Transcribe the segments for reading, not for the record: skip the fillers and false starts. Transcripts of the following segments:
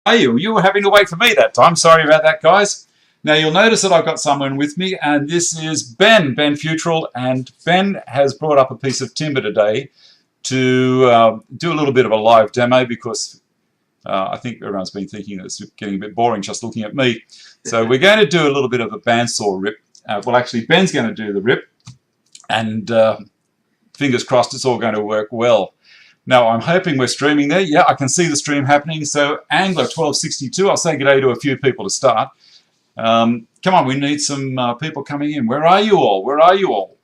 Are you? You were having to wait for me that time. Sorry about that, guys. Now, you'll notice that I've got someone with me, and this is Ben Futrell, and Ben has brought up a piece of timber today to do a little bit of a live demo because I think everyone's been thinking it's getting a bit boring just looking at me. So we're going to do a little bit of a bandsaw rip. Well, actually, Ben's going to do the rip, and fingers crossed it's all going to work well. Now, I'm hoping we're streaming there. Yeah, I can see the stream happening. So, Angler 1262, I'll say g'day to a few people to start. Come on, we need some people coming in. Where are you all? Where are you all?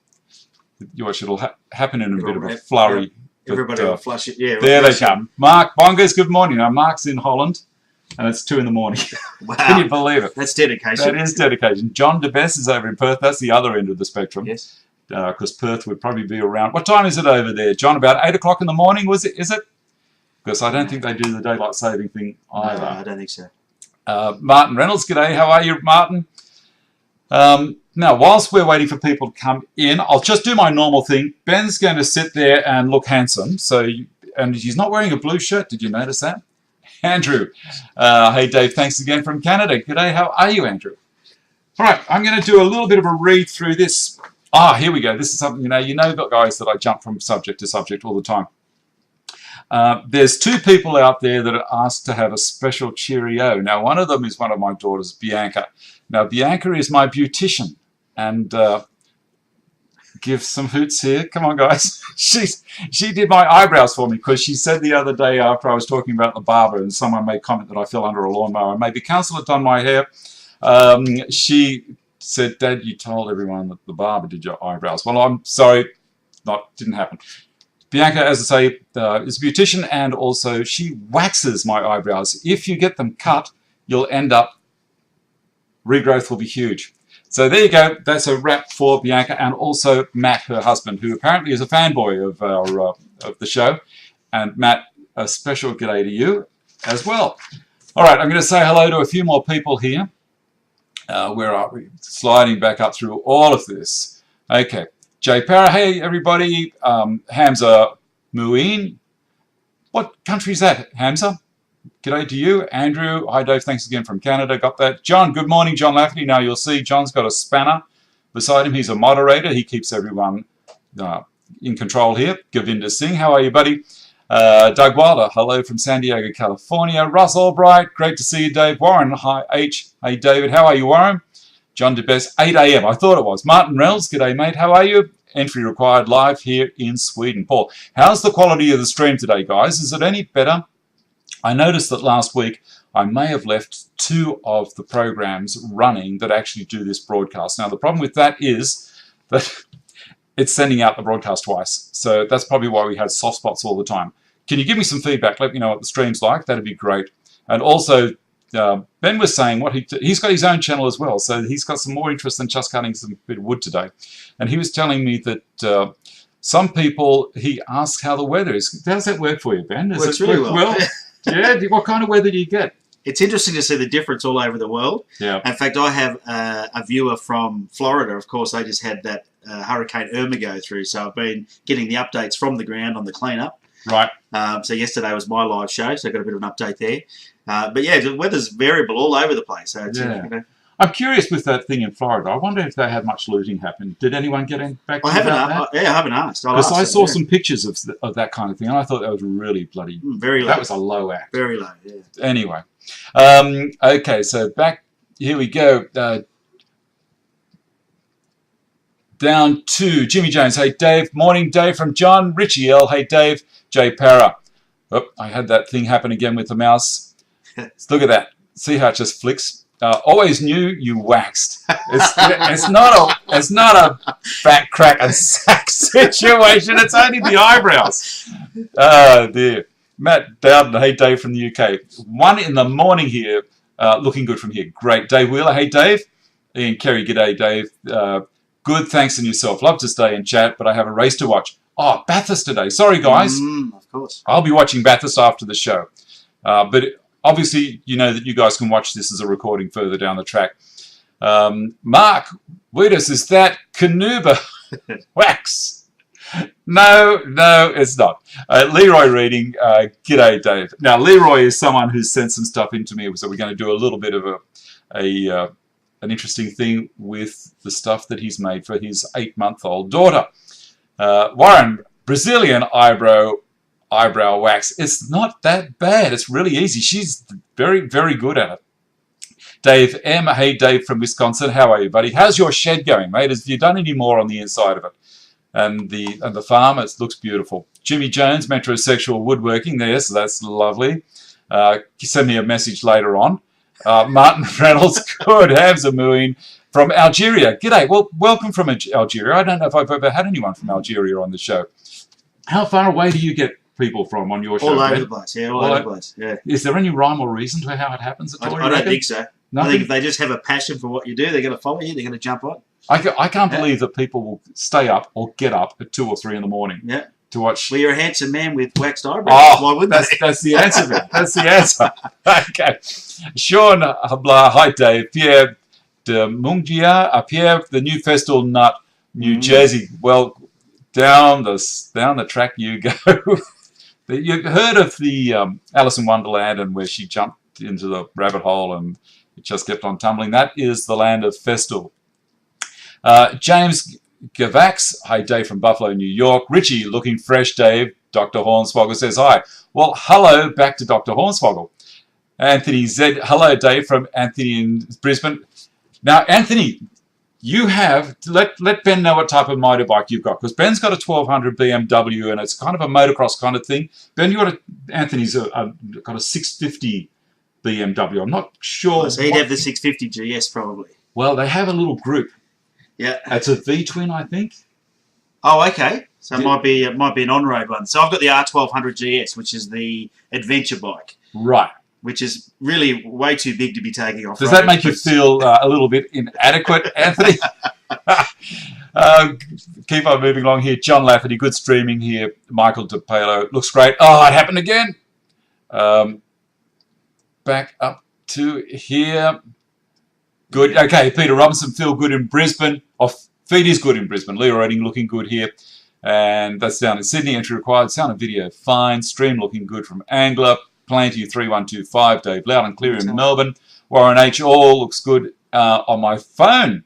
It'll happen in a bit of a flurry. Yeah. Everybody will flush it. Yeah, there they come. Mark Bongers, good morning. Now, Mark's in Holland, and it's 2 in the morning. Wow. Can you believe it? That's dedication. That is dedication. John DeBess is over in Perth. That's the other end of the spectrum. Yes. Because Perth would probably be around. What time is it over there, John? About 8 o'clock in the morning, is it? Because I don't think they do the daylight saving thing either. No, I don't think so. Martin Reynolds, g'day. How are you, Martin? Now, whilst we're waiting for people to come in, I'll just do my normal thing. Ben's going to sit there and look handsome. And he's not wearing a blue shirt. Did you notice that? Andrew. Hey, Dave. Thanks again from Canada. G'day. How are you, Andrew? All right. I'm going to do a little bit of a read through this. Here we go. This is something, you know, guys, that I jump from subject to subject all the time. There's 2 people out there that are asked to have a special cheerio. Now, one of them is one of my daughters, Bianca. Now, Bianca is my beautician, and give some hoots here. Come on, guys. She did my eyebrows for me because she said the other day after I was talking about the barber and someone made comment that I fell under a lawnmower and maybe council had done my hair. She said, Dad, you told everyone that the barber did your eyebrows. Well, I'm sorry, didn't happen. Bianca, as I say, is a beautician, and also she waxes my eyebrows. If you get them cut, you'll end up, regrowth will be huge. So there you go. That's a wrap for Bianca, and also Matt, her husband, who apparently is a fanboy of our of the show. And Matt, a special g'day to you as well. All right, I'm going to say hello to a few more people here. Where are we? Sliding back up through all of this. Okay. Jay Parra, hey everybody. Hamza Muin. What country is that, Hamza? G'day to you. Andrew, hi Dave, thanks again from Canada. Got that. John, good morning, John Lafferty. Now you'll see John's got a spanner beside him. He's a moderator. He keeps everyone in control here. Govinda Singh, how are you, buddy? Doug Wilder, hello from San Diego, California. Russ Albright, great to see you, Dave. Warren, hi H. Hey, David, how are you, Warren? John DeBest, 8 a.m. I thought it was. Martin Reynolds, g'day, mate. How are you? Entry required live here in Sweden. Paul, how's the quality of the stream today, guys? Is it any better? I noticed that last week I may have left 2 of the programs running that actually do this broadcast. Now, the problem with that is that it's sending out the broadcast twice. So that's probably why we had soft spots all the time. Can you give me some feedback? Let me know what the stream's like. That'd be great. And also, Ben was saying he's got his own channel as well, so he's got some more interest than just cutting some bit of wood today. And he was telling me that some people, he asks how the weather is. How does that work for you, Ben? Does Works really well. Yeah. What kind of weather do you get? It's interesting to see the difference all over the world. Yeah. In fact, I have a viewer from Florida. Of course, they just had that Hurricane Irma go through, so I've been getting the updates from the ground on the cleanup. Right. So yesterday was my live show, so I got a bit of an update there. But yeah, the weather's variable all over the place. So it's, yeah. I'm curious with that thing in Florida. I wonder if they had much looting happen. Did anyone get back to you about that? Yeah, I haven't asked. Because I saw some pictures of that kind of thing, and I thought that was really bloody... very low. That was a low act. Very low, yeah. Anyway. Okay, so back... Here we go. Down to Jimmy Jones. Hey, Dave. Morning, Dave, from John. Richie L. Hey, Dave. Jay Parra. Oh, I had that thing happen again with the mouse. Look at that. See how it just flicks? Always knew you waxed. It's not a fat crack and sack situation. It's only the eyebrows. Oh dear. Matt Dowden, hey Dave from the UK. 1 in the morning here. Looking good from here. Great. Dave Wheeler, hey Dave. Ian Kerry, g'day Dave. Good, thanks, and yourself. Love to stay and chat, but I have a race to watch. Oh, Bathurst today. Sorry guys. Of course. I'll be watching Bathurst after the show. But obviously, you know that you guys can watch this as a recording further down the track. Mark Wittes, is that Canuba wax? No, no, it's not. Leroy reading, g'day, Dave. Now, Leroy is someone who's sent some stuff into me, so we're going to do a little bit of an interesting thing with the stuff that he's made for his 8-month-old daughter. Warren, Brazilian eyebrow wax. It's not that bad. It's really easy. She's very, very good at it. Dave M. Hey, Dave from Wisconsin. How are you, buddy? How's your shed going, mate? Have you done any more on the inside of it? And the farm, it looks beautiful. Jimmy Jones, metrosexual woodworking there, so that's lovely. Send me a message later on. Martin Reynolds, good. Hamza Muin from Algeria. G'day. Well, welcome from Algeria. I don't know if I've ever had anyone from Algeria on the show. How far away do you get people from on your show? All over the place. Yeah, all over the place. Yeah. Is there any rhyme or reason to how it happens at all? I don't think so. Nothing? I think if they just have a passion for what you do, they're going to follow you. They're going to jump on. I can't believe that people will stay up or get up at 2 or 3 in the morning to watch. Well, you're a handsome man with waxed eyebrows. Oh, why wouldn't they? That's the answer, man. That's the answer. Okay. Sean Habla, hi Dave. Pierre de Mungia, Pierre, the new Festal Nut, New Jersey. Well, down the track you go. You heard of the Alice in Wonderland and where she jumped into the rabbit hole and it just kept on tumbling? That is the land of Festal. James Gavax, hi Dave from Buffalo, New York. Richie, looking fresh, Dave. Dr. Hornswoggle says hi. Well, hello, back to Dr. Hornswoggle. Anthony Z, hello Dave from Anthony in Brisbane. Now, Anthony, you have, let Ben know what type of motorbike you've got, because Ben's got a 1200 BMW and it's kind of a motocross kind of thing. Ben, Anthony's got a 650 BMW. I'm not sure. Oh, so he'd have the 650 GS probably. Well, they have a little group. Yeah. It's a V-twin, I think. Oh, okay. So it might be an on-road one. So I've got the R1200 GS, which is the adventure bike. Right. Which is really way too big to be taking off-road. Does that make you feel a little bit inadequate, Anthony? Keep on moving along here. John Lafferty, good streaming here. Michael DePalo, looks great. Oh, it happened again. Back up to here. Good. Okay, Peter Robinson, feel good in Brisbane. Feed is good in Brisbane. Leo Reading looking good here. And that's down in Sydney. Entry required. Sound and video fine. Stream looking good from Angler. Plenty 3125. Dave loud and clear in Melbourne. Warren H. All looks good on my phone.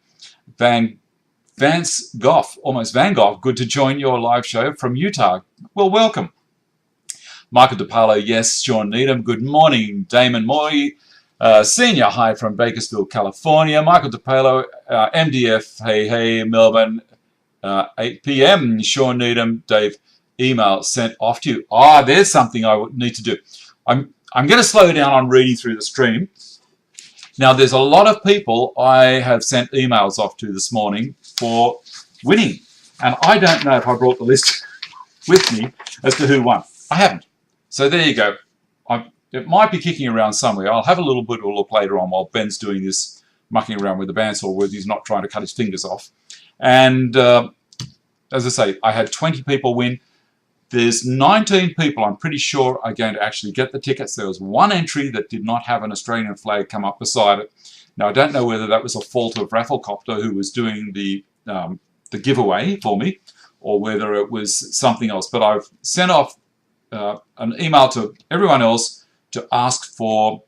Vance Goff, almost Van Gogh. Good to join your live show from Utah. Well, welcome. Michael DePaulo, yes. Sean Needham, good morning. Damon Moy. Senior, hi from Bakersfield, California. Michael DePaulo, MDF, hey, Melbourne, 8 p.m. Sean Needham, Dave, email sent off to you. There's something I would need to do. I'm going to slow down on reading through the stream. Now, there's a lot of people I have sent emails off to this morning for winning. And I don't know if I brought the list with me as to who won. I haven't. So there you go. It might be kicking around somewhere. I'll have a little bit of a look later on while Ben's doing this, mucking around with the bandsaw, where he's not trying to cut his fingers off. And as I say, I had 20 people win. There's 19 people I'm pretty sure are going to actually get the tickets. There was one entry that did not have an Australian flag come up beside it. Now, I don't know whether that was a fault of Rafflecopter, who was doing the giveaway for me, or whether it was something else. But I've sent off an email to everyone else to ask for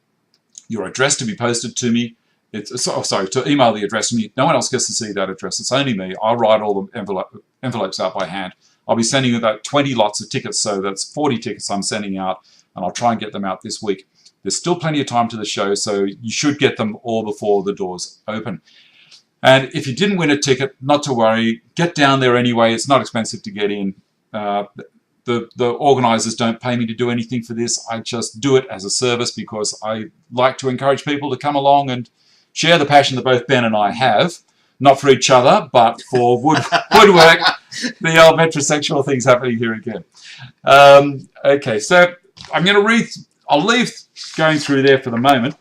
your address to be posted to me. To email the address to me. No one else gets to see that address. It's only me. I'll write all the envelopes out by hand. I'll be sending about 20 lots of tickets, so that's 40 tickets I'm sending out, and I'll try and get them out this week. There's still plenty of time to the show, so you should get them all before the doors open. And if you didn't win a ticket, not to worry. Get down there anyway. It's not expensive to get in. The organisers don't pay me to do anything for this. I just do it as a service because I like to encourage people to come along and share the passion that both Ben and I have. Not for each other, but for woodwork. The old metrosexual thing's happening here again. Okay, so I'm going to read. I'll leave going through there for the moment.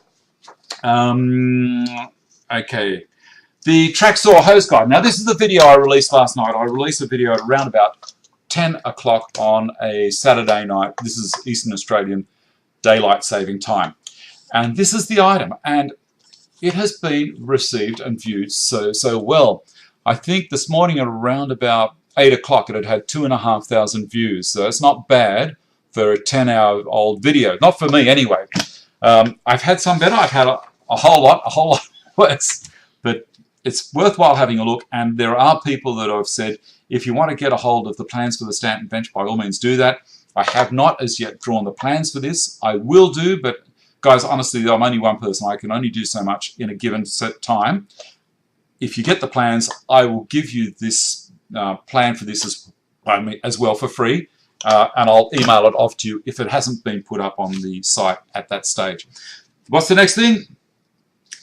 Okay. The Tracksaw Hose Guide. Now, this is the video I released last night. I released a video at around about 10 o'clock on a Saturday night. This is Eastern Australian daylight saving time. And this is the item. And it has been received and viewed so well. I think this morning at around about 8 o'clock, it had had 2,500 views. So it's not bad for a 10-hour-old video. Not for me, anyway. I've had some better. I've had a whole lot worse. But it's worthwhile having a look. And there are people that have said, if you want to get a hold of the plans for the Stanton bench, by all means do that. I have not as yet drawn the plans for this. I will do, but guys, honestly, I'm only one person. I can only do so much in a given set time. If you get the plans, I will give you this plan for this as well for free, and I'll email it off to you if it hasn't been put up on the site at that stage. What's the next thing?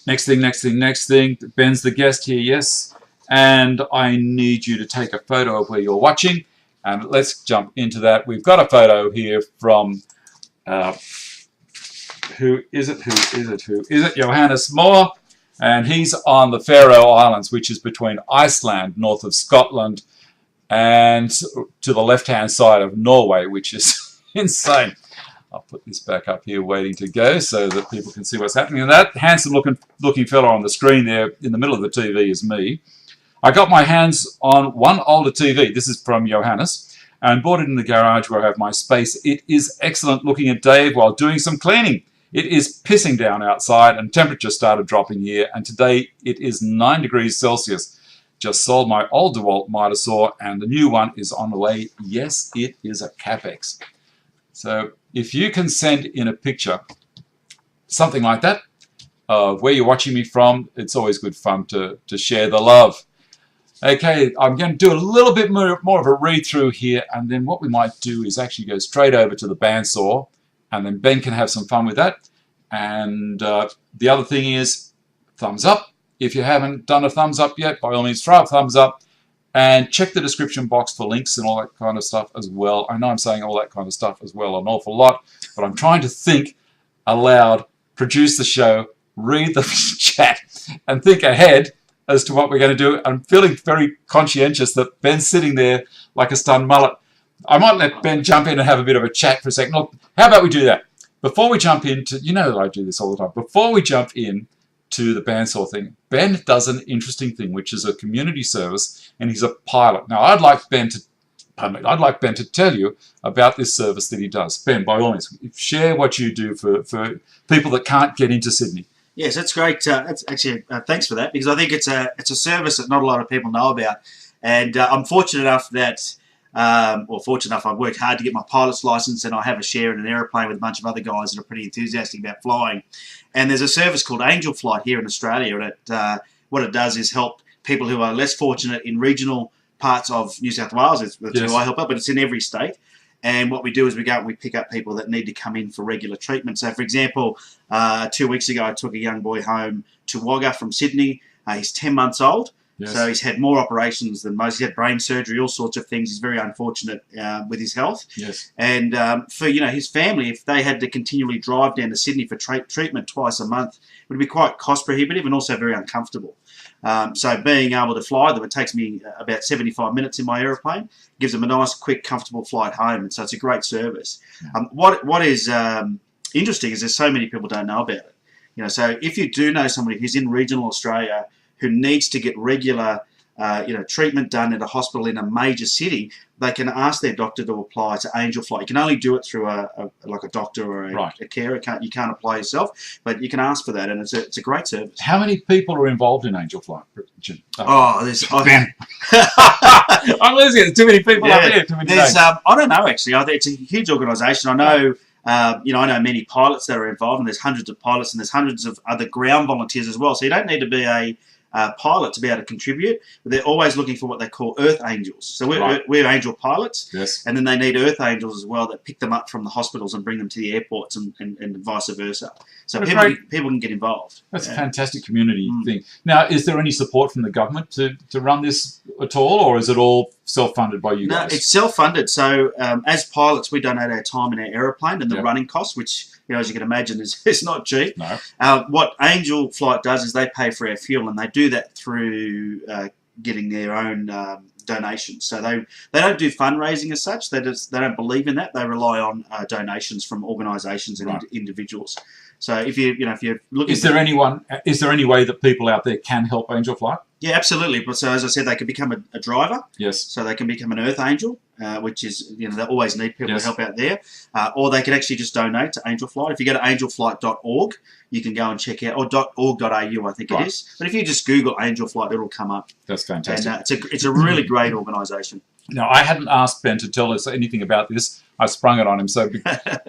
Next thing. Ben's the guest here, yes. And I need you to take a photo of where you're watching. And let's jump into that. We've got a photo here from, who is it? Johannes Moore. And he's on the Faroe Islands, which is between Iceland, north of Scotland, and to the left-hand side of Norway, which is insane. I'll put this back up here waiting to go so that people can see what's happening. And that handsome-looking fellow on the screen there in the middle of the TV is me. I got my hands on one older TV. This is from Johannes, and bought it in the garage where I have my space. It is excellent looking at Dave while doing some cleaning. It is pissing down outside and temperature started dropping here, and today it is 9 degrees Celsius. Just sold my old DeWalt miter saw and the new one is on the way. Yes, it is a CapEx. So if you can send in a picture, something like that, of where you're watching me from, it's always good fun to share the love. Okay, I'm going to do a little bit more of a read-through here, and then what we might do is actually go straight over to the bandsaw, and then Ben can have some fun with that. And the other thing is, thumbs up. If you haven't done a thumbs up yet, by all means, throw a thumbs up. And check the description box for links and all that kind of stuff as well. I know I'm saying all that kind of stuff as well an awful lot, but I'm trying to think aloud, produce the show, read the chat, and think ahead as to what we're going to do. I'm feeling very conscientious that Ben's sitting there like a stunned mullet. I might let Ben jump in and have a bit of a chat for a second. Look, how about we do that? Before we jump into, you know that I do this all the time, before we jump in to the bandsaw thing, Ben does an interesting thing, which is a community service, and he's a pilot. Now, I'd like Ben to tell you about this service that he does. Ben, by all means, share what you do for people that can't get into Sydney. Yes, that's great. That's actually thanks for that, because I think it's a service that not a lot of people know about, and I'm fortunate enough that. I've worked hard to get my pilot's license, and I have a share in an aeroplane with a bunch of other guys that are pretty enthusiastic about flying. And there's a service called Angel Flight here in Australia, and what it does is help people who are less fortunate in regional parts of New South Wales. That's who I help out, but it's in every state. And what we do is we go and we pick up people that need to come in for regular treatment. So, for example, 2 weeks ago, I took a young boy home to Wagga from Sydney. He's 10 months old. Yes. So he's had more operations than most. He's had brain surgery, all sorts of things. He's very unfortunate with his health. Yes. And for his family, if they had to continually drive down to Sydney for treatment twice a month, it would be quite cost prohibitive and also very uncomfortable. So being able to fly them, it takes me about 75 minutes in my aeroplane. Gives them a nice, quick, comfortable flight home, and so it's a great service. What is interesting is there's so many people don't know about it. So if you do know somebody who's in regional Australia who needs to get regular treatment done at a hospital in a major city, they can ask their doctor to apply to Angel Flight. You can only do it through a doctor or a carer. You can't apply yourself, but you can ask for that, and it's a great service. How many people are involved in Angel Flight, Jim? There's Ben. I'm losing it. Too many people up here. Too many names. I don't know, actually. I think it's a huge organisation. I know. I know many pilots that are involved, and there's hundreds of pilots, and there's hundreds of other ground volunteers as well. So you don't need to be a pilot to be able to contribute, but they're always looking for what they call Earth Angels. So we're angel pilots, yes, and then they need Earth Angels as well that pick them up from the hospitals and bring them to the airports and vice versa. So people can get involved. That's a fantastic community thing. Now, is there any support from the government to run this at all, or is it all self-funded by you guys? No, it's self-funded. So as pilots, we donate our time in our aeroplane and the running costs, which, as you can imagine, is not cheap. No. What Angel Flight does is they pay for our fuel, and they do that through getting their own donations. So they don't do fundraising as such. They don't believe in that. They rely on donations from organisations and individuals. So if you're looking, is there any way that people out there can help Angel Flight? Yeah, absolutely. But so as I said, they can become a driver. Yes. So they can become an Earth Angel, which is they always need people Yes. to help out there, or they can actually just donate to Angel Flight. If you go to angelflight.org, you can go and check out, or .org.au, I think it is. But if you just Google Angel Flight, it'll come up. That's fantastic. And it's a really great organisation. Now, I hadn't asked Ben to tell us anything about this. I sprung it on him. So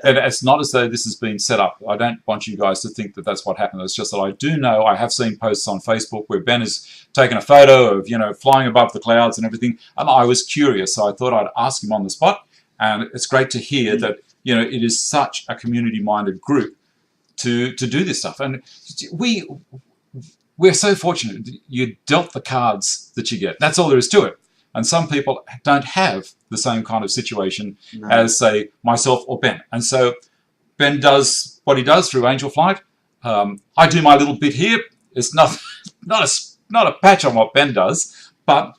and it's not as though this has been set up. I don't want you guys to think that that's what happened. It's just that I do know, I have seen posts on Facebook where Ben has taken a photo of, flying above the clouds and everything. And I was curious. So I thought I'd ask him on the spot. And it's great to hear that, it is such a community-minded group to do this stuff. And we're so fortunate. You dealt the cards that you get. That's all there is to it. And some people don't have the same kind of situation as, say, myself or Ben. And so Ben does what he does through Angel Flight. I do my little bit here. It's not a patch on what Ben does, but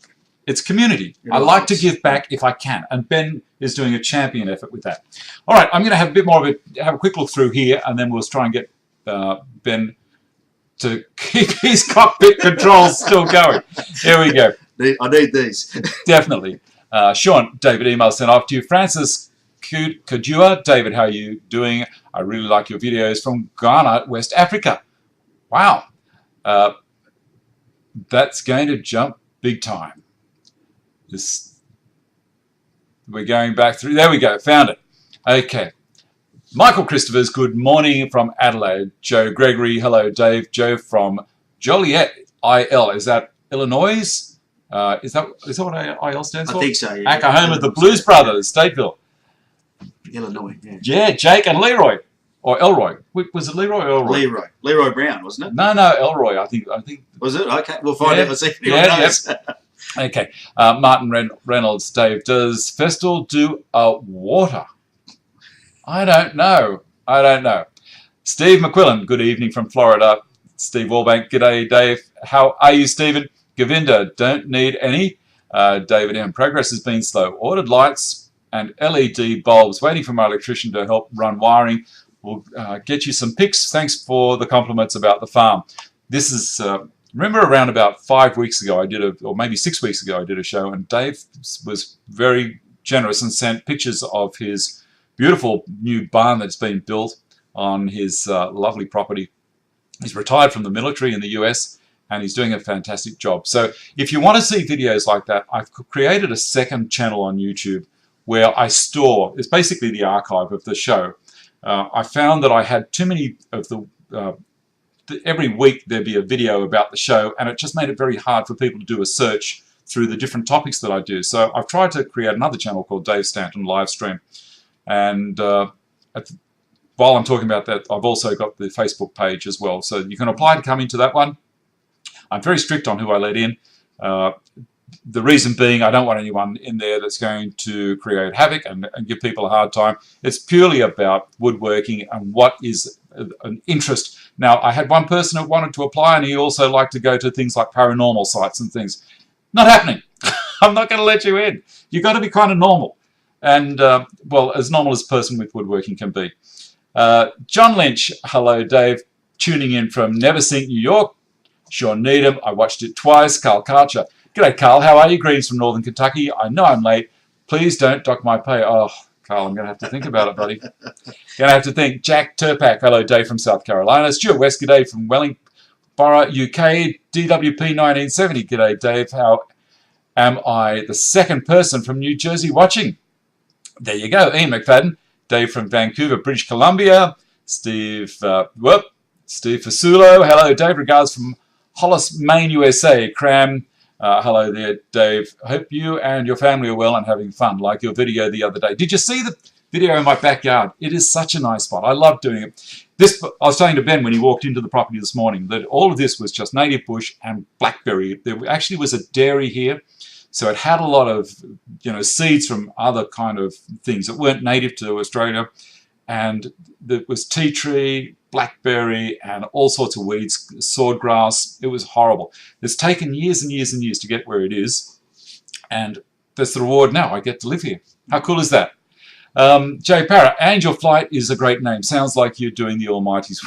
it's community. I like to give back if I can, and Ben is doing a champion effort with that. All right, I'm going to have a bit more of have a quick look through here, and then we'll try and get Ben to keep his cockpit controls still going. Here we go. I need these. Definitely. Sean, David, email sent off to you. Francis Kajua, David, how are you doing? I really like your videos from Ghana, West Africa. Wow. That's going to jump big time. We're going back through. There we go. Found it. Okay. Michael Christophers, good morning from Adelaide. Joe Gregory, hello, Dave. Joe from Joliet, IL. Is that Illinois? Is that what IL stands for? I think so, yeah. Home of the Blues Brothers, Stateville. Illinois, yeah. Yeah, Jake and Leroy. Or Elroy. Was it Leroy or Elroy? Leroy Brown, wasn't it? No, Elroy, I think. Was it? Okay, we'll find out. Let's see if anyone knows. Yep. Okay. Martin Reynolds, Dave, does Festal do a water? I don't know. Steve McQuillan, good evening from Florida. Steve Wallbank, g'day, Dave. How are you, Stephen? Govinda, don't need any. David M. Progress has been slow. Ordered lights and LED bulbs. Waiting for my electrician to help run wiring. We'll get you some pics. Thanks for the compliments about the farm. This is, remember around about 5 weeks ago, or maybe 6 weeks ago, I did a show, and Dave was very generous and sent pictures of his beautiful new barn that's been built on his lovely property. He's retired from the military in the US, and he's doing a fantastic job. So if you want to see videos like that, I've created a second channel on YouTube where I store, it's basically the archive of the show. I found that I had too many of every week there'd be a video about the show, and it just made it very hard for people to do a search through the different topics that I do. So I've tried to create another channel called Dave Stanton Livestream. And while I'm talking about that, I've also got the Facebook page as well. So you can apply to come into that one. I'm very strict on who I let in. The reason being, I don't want anyone in there that's going to create havoc and give people a hard time. It's purely about woodworking and what is an interest. Now, I had one person who wanted to apply, and he also liked to go to things like paranormal sites and things. Not happening. I'm not going to let you in. You've got to be kind of normal. And, well, as normal as a person with woodworking can be. John Lynch, hello, Dave. Tuning in from Neversink, New York. Sean Needham, I watched it twice. Carl Karcher. G'day, Carl. How are you? Greetings from Northern Kentucky. I know I'm late. Please don't dock my pay. Oh, Carl, I'm going to have to think about it, buddy. Going to have to think. Jack Turpak. Hello, Dave from South Carolina. Stuart West, g'day from Wellingborough, UK. DWP 1970. G'day, Dave. How am I the second person from New Jersey watching? There you go. Ian McFadden. Dave from Vancouver, British Columbia. Steve Fasulo. Hello, Dave. Regards from Hollis, Maine, USA. Cram. Hello there, Dave. Hope you and your family are well and having fun, like your video the other day. Did you see the video in my backyard? It is such a nice spot. I love doing it. I was saying to Ben when he walked into the property this morning that all of this was just native bush and blackberry. There actually was a dairy here, so it had a lot of seeds from other kind of things that weren't native to Australia, and there was tea tree, blackberry, and all sorts of weeds, swordgrass. It was horrible. It's taken years and years and years to get where it is, and that's the reward now. I get to live here. How cool is that? Jay Parra, Angel Flight is a great name. Sounds like you're doing the Almighty's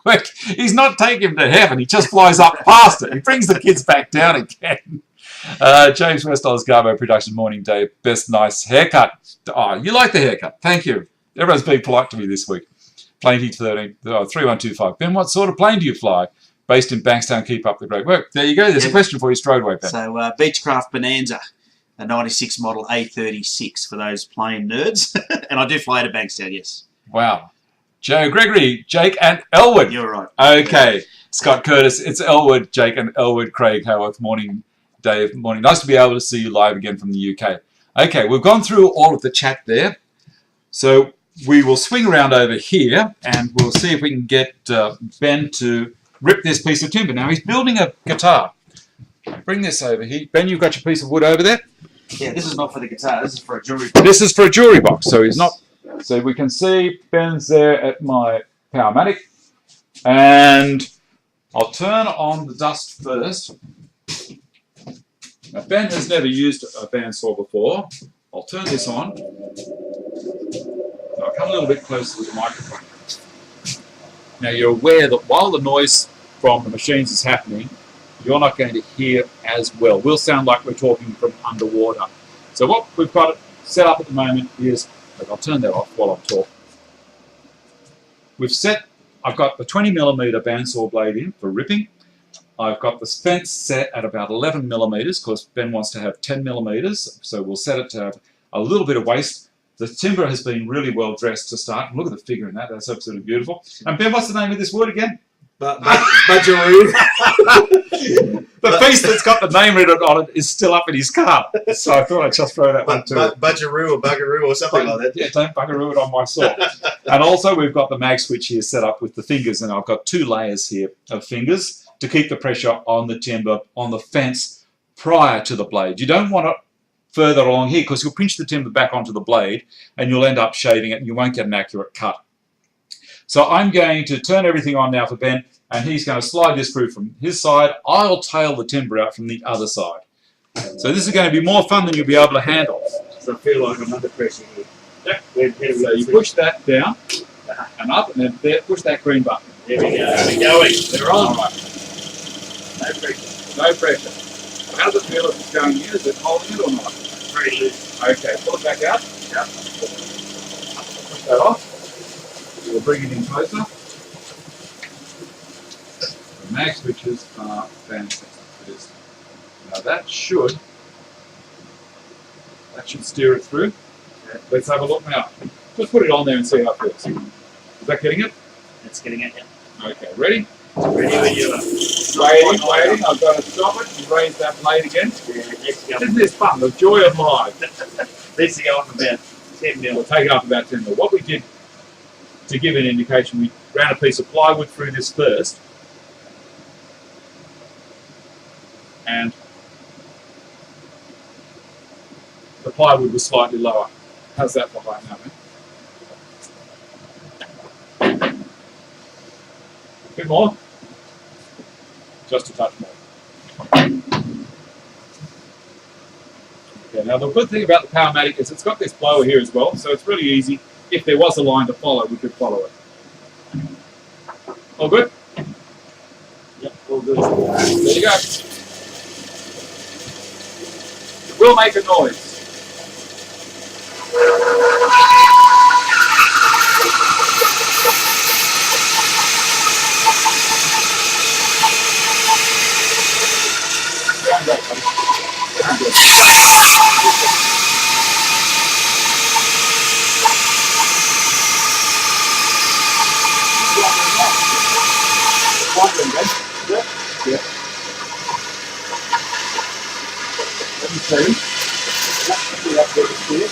work. He's not taking him to heaven. He just flies up past it. He brings the kids back down again. James West, Garbo Production, morning, Dave. Best nice haircut. Oh, you like the haircut. Thank you. Everyone's being polite to me this week. Plainty 13, 3125. Ben, what sort of plane do you fly? Based in Bankstown, keep up the great work. There you go. There's a question for you straight away, Ben. So, Beechcraft Bonanza, a 96 model A36 for those plane nerds. And I do fly to Bankstown, yes. Wow. Joe Gregory, Jake and Elwood. You're right. Okay. Yeah. Scott Curtis, it's Elwood, Jake and Elwood. Craig Howarth, morning, Dave, morning. Nice to be able to see you live again from the UK. Okay, we've gone through all of the chat there. So we will swing around over here and we'll see if we can get Ben to rip this piece of timber. Now, he's building a guitar. Bring this over here. Ben, you've got your piece of wood over there? Yeah, this is not for the guitar. This is for a jewelry box. This is for a jewelry box. So he's not... So we can see Ben's there at my Powermatic. And I'll turn on the dust first. Now, Ben has never used a bandsaw before. I'll turn this on. I'll come a little bit closer to the microphone. Now, you're aware that while the noise from the machines is happening, you're not going to hear as well. We'll sound like we're talking from underwater. So what we've got set up at the moment is, I'll turn that off while I'm talking. I've got the 20mm bandsaw blade in for ripping. I've got the fence set at about 11mm because Ben wants to have 10mm, so we'll set it to have a little bit of waste. The timber has been really well dressed to start. Look at the figure in that. That's absolutely beautiful. And Ben, what's the name of this wood again? Budgeroo. The piece that's got the name written on it is still up in his car. So I thought I'd just throw that one too. Budgeroo or Buggeroo or something like that. Yeah, don't buggeroo it on my saw. And also we've got the mag switch here set up with the fingers, and I've got 2 layers here of fingers to keep the pressure on the timber, on the fence, prior to the blade. You don't want it further along here because you'll pinch the timber back onto the blade and you'll end up shaving it and you won't get an accurate cut. So I'm going to turn everything on now for Ben, and he's going to slide this through from his side. I'll tail the timber out from the other side. So this is going to be more fun than you'll be able to handle. So I feel like I'm under pressure here. Yep. So you push that down and up, and then there, push that green button. There we go. We're going. They're on. All right. No pressure. No pressure. How does it feel if it's going in? Is it holding it or not? Very loose. Okay, pull it back out. Yep. Push that off. We'll bring it in closer. The mag switches are fantastic. Now that should steer it through. Okay. Let's have a look now. Just put it on there and see how it feels. Is that getting it? It's getting it, yeah. Okay, ready? Ready when you are. Waiting. I've got to stop it and raise that blade again. Yeah, Isn't this fun? The joy of life. Needs to go up about 10 mil. We'll take it up about 10 mil. What we did, to give an indication, we ran a piece of plywood through this first. And the plywood was slightly lower. How's that for height now, man? A bit more? Just a touch more. Okay, now the good thing about the Powermatic is it's got this blower here as well, so it's really easy. If there was a line to follow, we could follow it. All good? Yep, all good. There you go. It will make a noise. Yeah. Let me see. Up there to see it.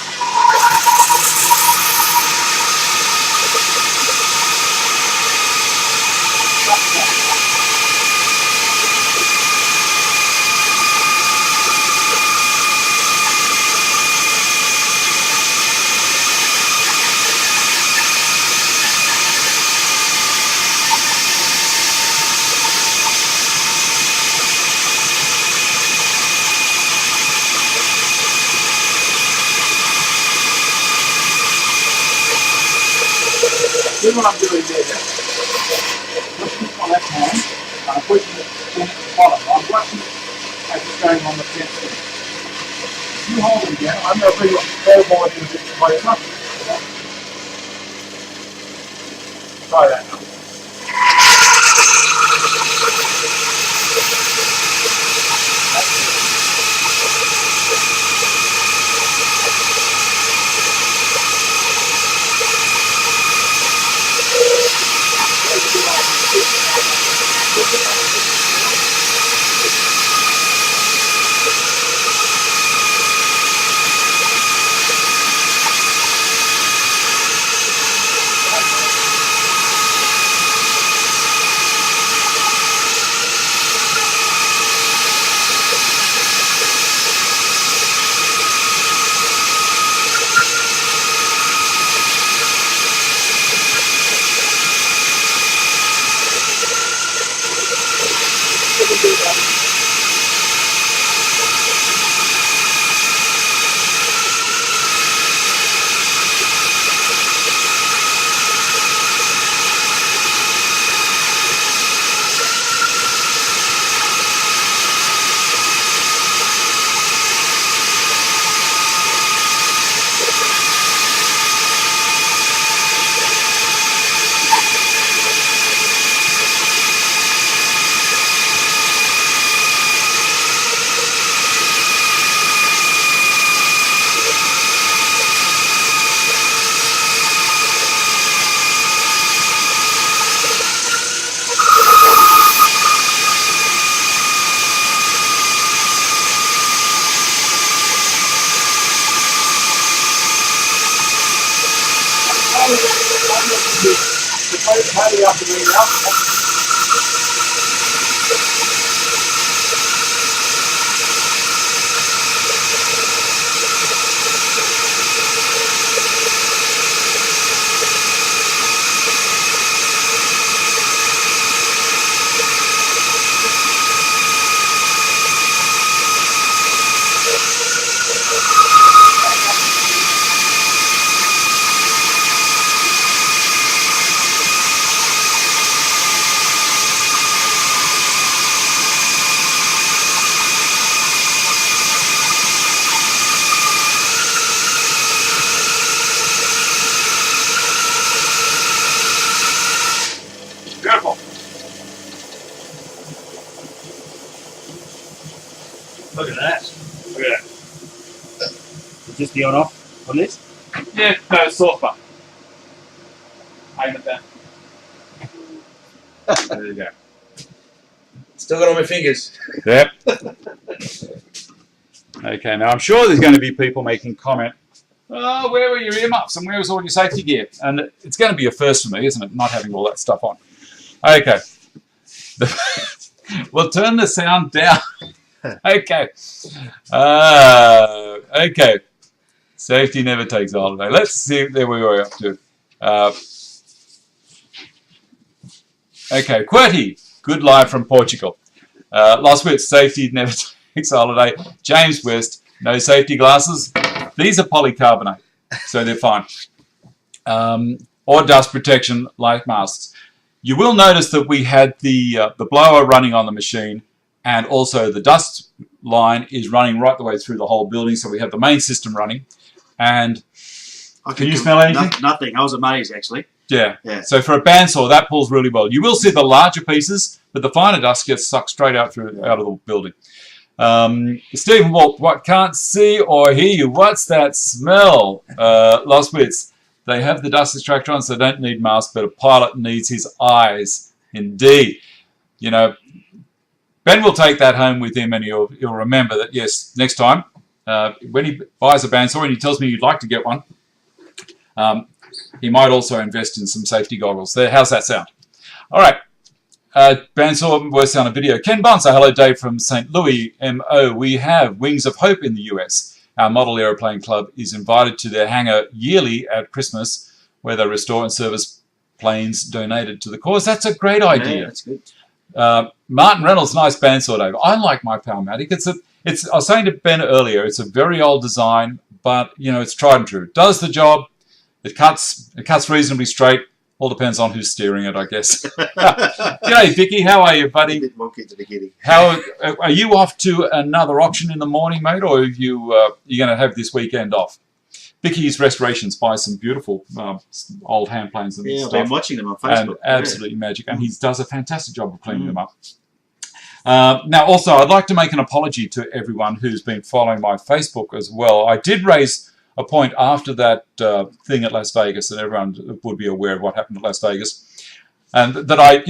See what I'm doing there. hand, and I'm pushing it in at the bottom. I'm watching as it's going on the fence. You hold it again. I'm going to bring your floorboard in a bit higher up. Try that now. Beautiful. Look at that. Look at that. Is this the on off on this? Yeah, no, soft button. Aim it down. There you go. Still got all my fingers. Yep. Okay, now I'm sure there's going to be people making comment, oh, where were your earmuffs and where was all your safety gear? And it's going to be a first for me, isn't it, not having all that stuff on. Okay. We'll turn the sound down. Okay. Okay. Safety never takes a holiday. Let's see where we were up to. Okay, QWERTY, good live from Portugal. Last week, safety never takes a holiday. James West, no safety glasses. These are polycarbonate, so they're fine. Or dust protection like masks. You will notice that we had the blower running on the machine, and also the dust line is running right the way through the whole building, so we have the main system running. And can you smell anything? Nothing. I was amazed, actually. Yeah. So for a bandsaw, that pulls really well. You will see the larger pieces, but the finer dust gets sucked straight out of the building. Stephen Walt, what can't see or hear you? What's that smell? Lost Wits. They have the dust extractor on, so they don't need masks, but a pilot needs his eyes. Indeed. You know, Ben will take that home with him, and he'll remember that, yes, next time, when he buys a bandsaw and he tells me you'd like to get one, he might also invest in some safety goggles. There, how's that sound? All right. Bandsaw, worst sound of video. Ken Bonser, hello Dave from St. Louis, MO. We have Wings of Hope in the US. Our Model Aeroplane Club is invited to their hangar yearly at Christmas, where they restore and service planes donated to the cause. That's a great idea. Yeah, that's good. Martin Reynolds, nice bandsaw, Dave. I like my Palmatic. I was saying to Ben earlier, it's a very old design, but you know it's tried and true. It does the job. It cuts reasonably straight. All depends on who's steering it, I guess. G'day, Vicky. How are you, buddy? A bit wonky at the beginning. How are you off to another auction in the morning, mate, or are you going to have this weekend off? Vicky's Restorations buys some beautiful old hand planes and stuff. I've been watching them on Facebook. And absolutely magic, and he does a fantastic job of cleaning them up. Now, also, I'd like to make an apology to everyone who's been following my Facebook as well. I did raise a point after that thing at Las Vegas, and everyone would be aware of what happened at Las Vegas, and that I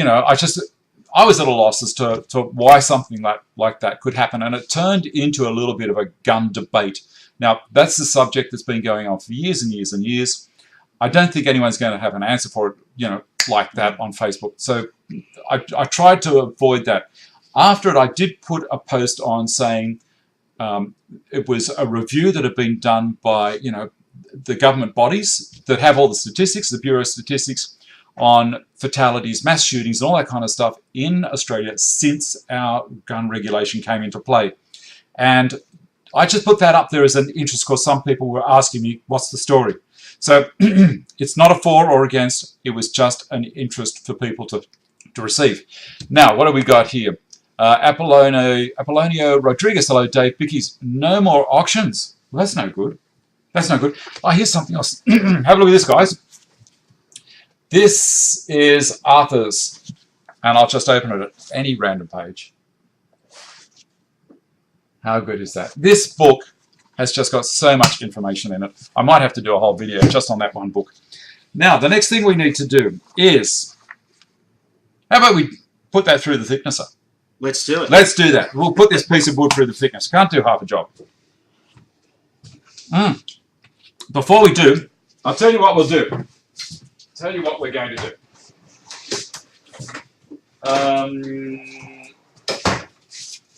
was at a loss as to why something like that could happen, and it turned into a little bit of a gun debate. Now, that's the subject that's been going on for years and years and years. I don't think anyone's going to have an answer for it, like that on Facebook. So I tried to avoid that. After it, I did put a post on saying it was a review that had been done by, the government bodies that have all the statistics, the Bureau of Statistics, on fatalities, mass shootings, and all that kind of stuff in Australia since our gun regulation came into play. And I just put that up there as an interest because some people were asking me, what's the story? So it's not a for or against. It was just an interest for people to receive. Now, what have we got here? Apollonio Rodriguez, hello, Dave. Vicky's no more auctions. Well, that's no good. That's no good. Oh, here's something else. Have a look at this, guys. This is Arthur's, and I'll just open it at any random page. How good is that? This book has just got so much information in it. I might have to do a whole video just on that one book. Now, the next thing we need to do is, how about we put that through the thicknesser? Let's do it. Let's do that. We'll put this piece of wood through the thickness. Can't do half a job. Before we do, I'll tell you what we'll do. Tell you what we're going to do.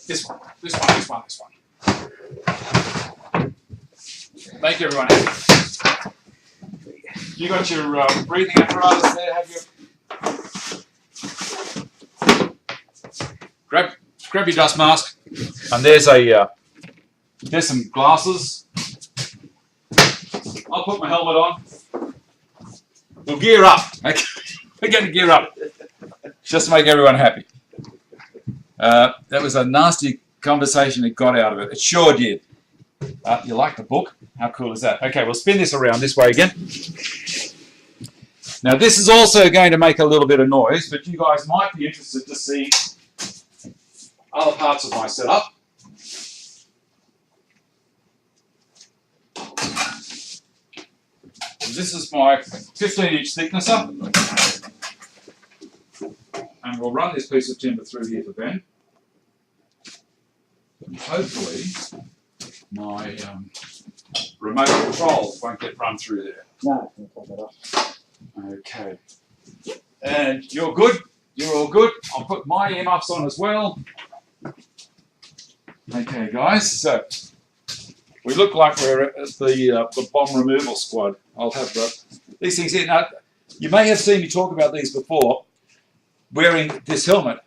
This one. Make everyone happy. You got your breathing apparatus there, have you? Grab your dust mask, and there's some glasses. I'll put my helmet on. We'll gear up. Okay. We're going to gear up just to make everyone happy. That was a nasty conversation it got out of it. It sure did. You like the book? How cool is that? Okay, we'll spin this around this way again. Now, this is also going to make a little bit of noise, but you guys might be interested to see other parts of my setup. This is my 15-inch thicknesser, and we'll run this piece of timber through here for Ben. And hopefully my remote control won't get run through there. No, I can take that off. Okay. And you're good? You're all good? I'll put my earmuffs on as well. Okay, guys, so we look like we're at the bomb removal squad. I'll have these things here. Now, you may have seen me talk about these before. Wearing this helmet,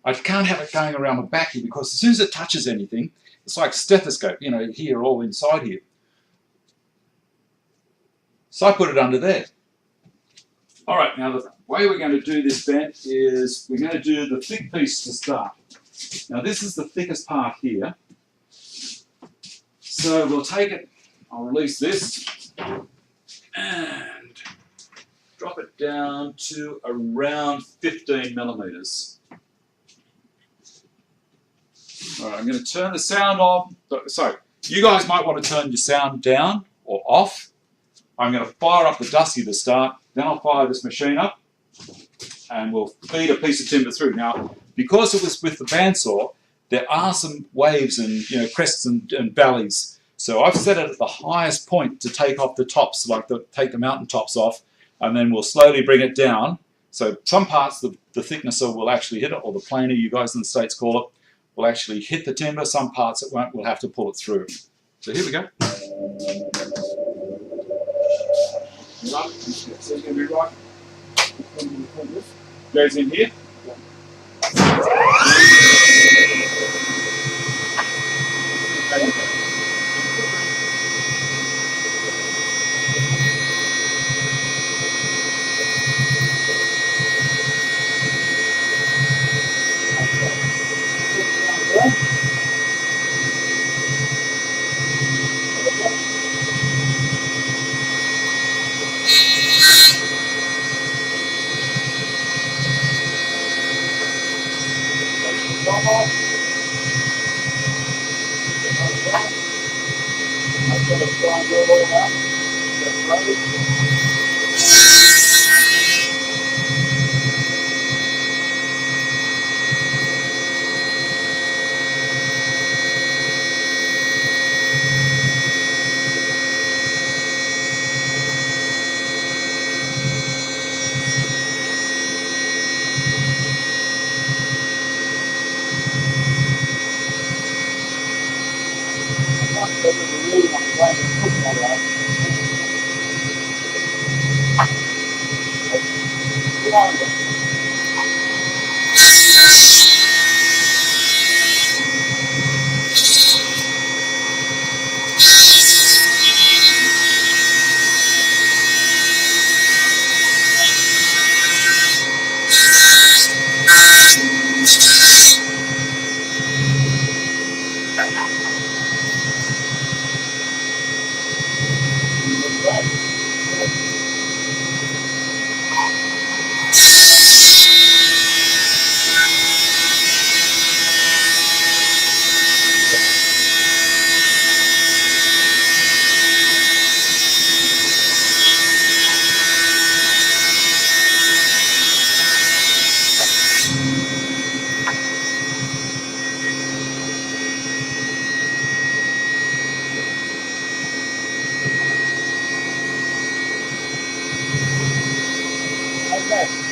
I can't have it going around my back here because as soon as it touches anything, it's like stethoscope, here, all inside here. So I put it under there. All right, now the way we're going to do this, Ben, is we're going to do the thick piece to start. Now this is the thickest part here. So we'll take it, I'll release this, and drop it down to around 15 millimeters. All right, I'm going to turn the sound off. So you guys might want to turn your sound down or off. I'm going to fire up the Dusty to start, then I'll fire this machine up, and we'll feed a piece of timber through. Now, because it was with the bandsaw, there are some waves and crests and valleys. So I've set it at the highest point to take off the tops, take the mountain tops off, and then we'll slowly bring it down. So some parts the thicknesser will actually hit it, or the planer, you guys in the States call it, will actually hit the timber. Some parts it won't, we'll have to pull it through. So here we go. So it's going to be right. Goes in here.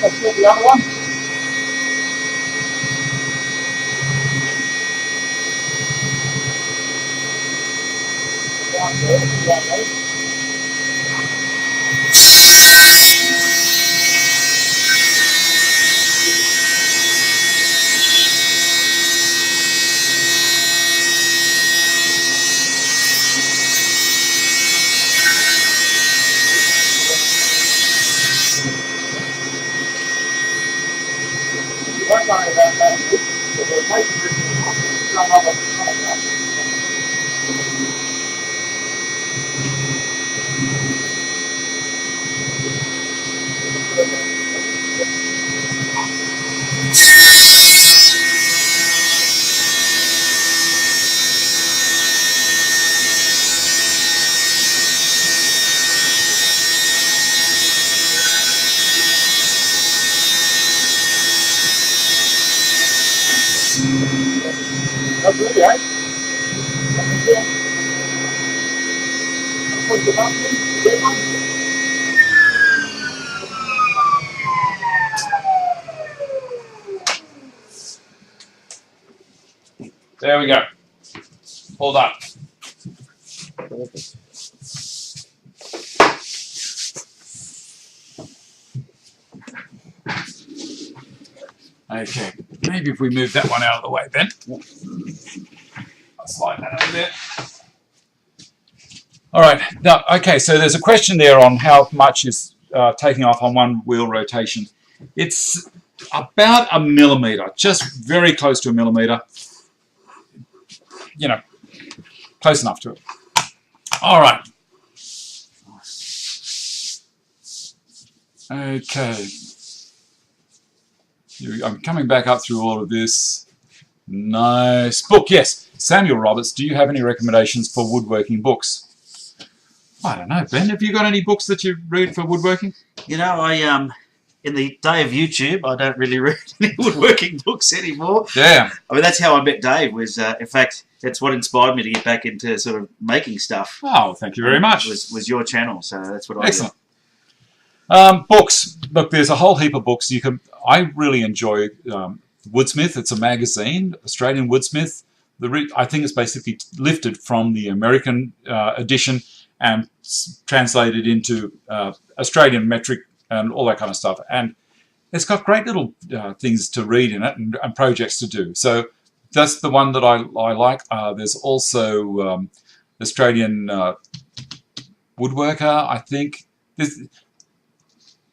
Let's get the other one. That's really right. There we go. Hold on. Okay, maybe if we move that one out of the way, Ben. I'll slide that over there. All right. Now, okay, so there's a question there on how much is taking off on one wheel rotation. It's about a millimetre, just very close to a millimetre. You know, close enough to it. All right. Okay. I'm coming back up through all of this. Nice book. Yes. Samuel Roberts, do you have any recommendations for woodworking books? I don't know, Ben. Have you got any books that you read for woodworking? You know, in the day of YouTube, I don't really read any woodworking books anymore. Yeah. I mean, that's how I met Dave. Was in fact, that's what inspired me to get back into sort of making stuff. Oh, thank you very much. Was your channel, so that's what I Excellent. did. Books. Look, there's a whole heap of books. I really enjoy Woodsmith. It's a magazine, Australian Woodsmith. I think it's basically lifted from the American edition and translated into Australian metric and all that kind of stuff. And it's got great little things to read in it and projects to do. So that's the one that I like. There's also Australian Woodworker, I think. There's